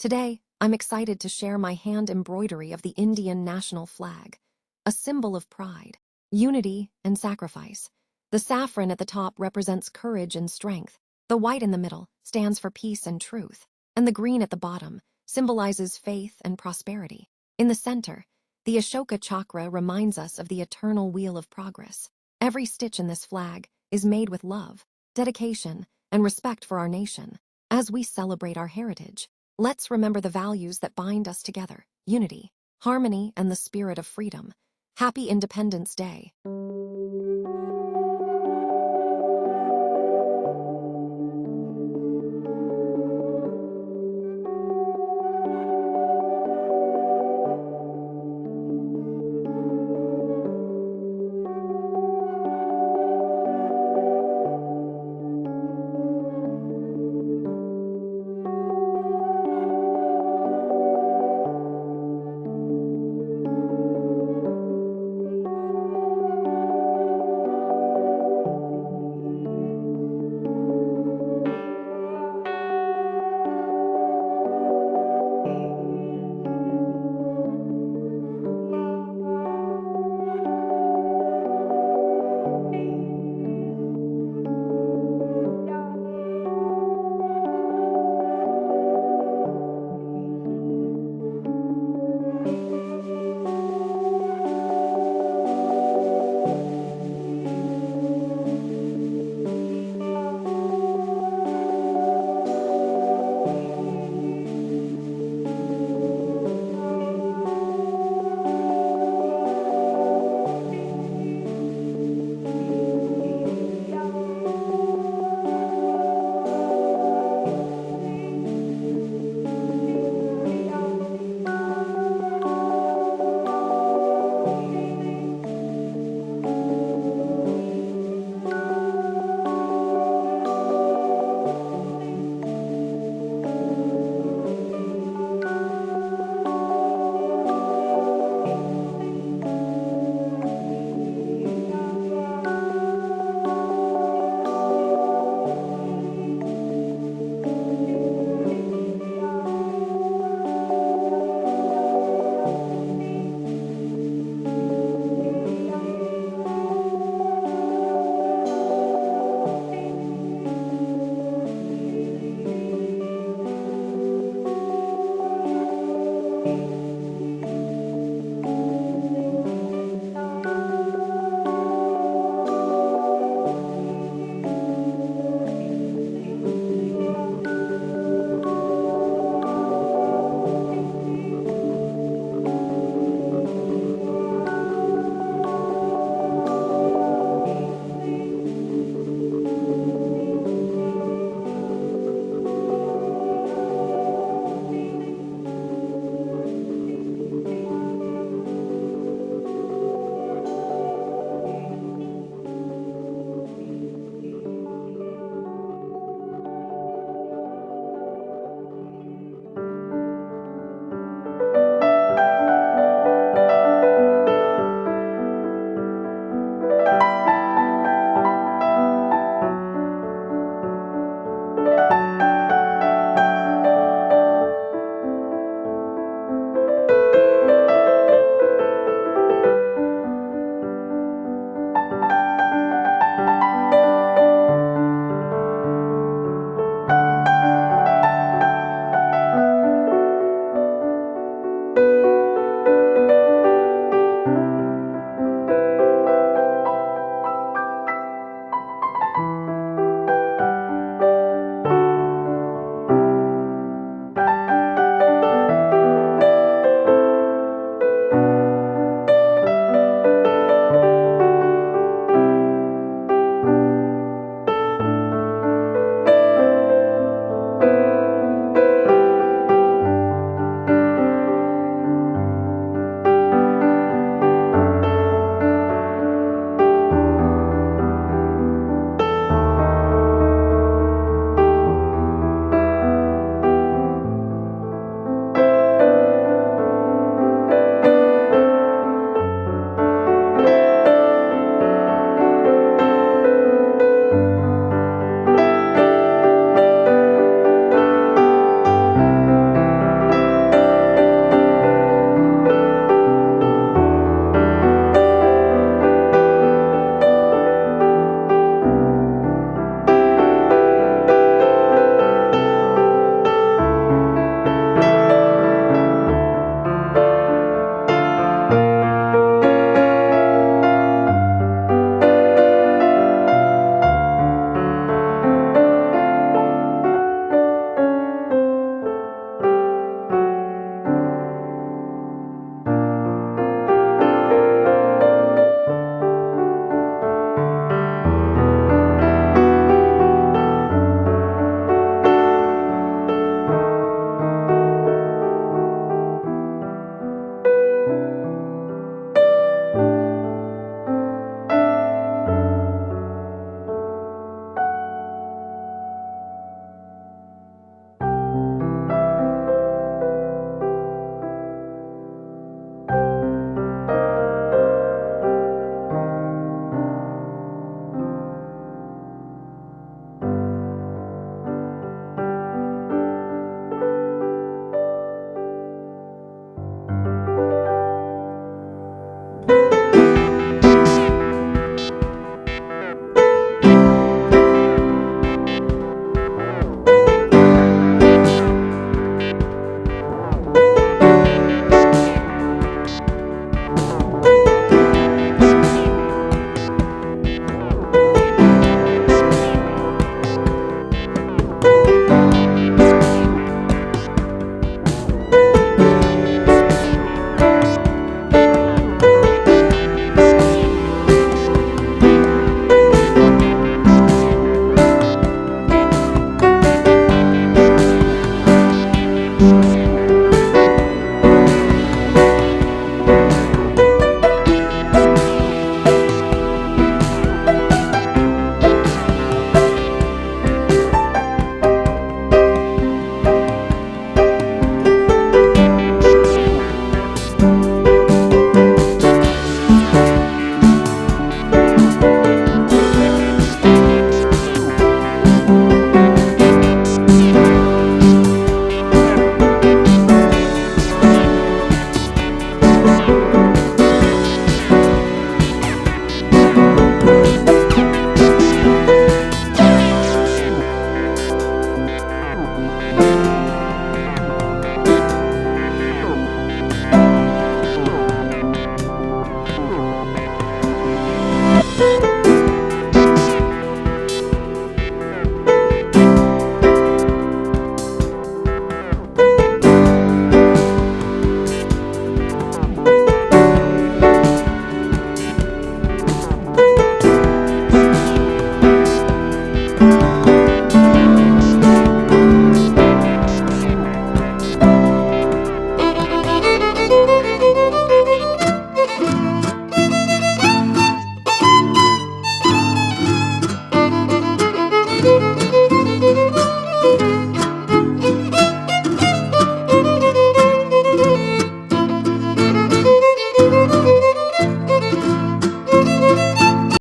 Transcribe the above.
Today, I'm excited to share my hand embroidery of the Indian national flag, a symbol of pride, unity, and sacrifice. The saffron at the top represents courage and strength, the white in the middle stands for peace and truth, and the green at the bottom symbolizes faith and prosperity. In the center, the Ashoka Chakra reminds us of the eternal wheel of progress. Every stitch in this flag is made with love, dedication, and respect for our nation. As we celebrate our heritage, let's remember the values that bind us together: unity, harmony, and the spirit of freedom. Happy Independence Day.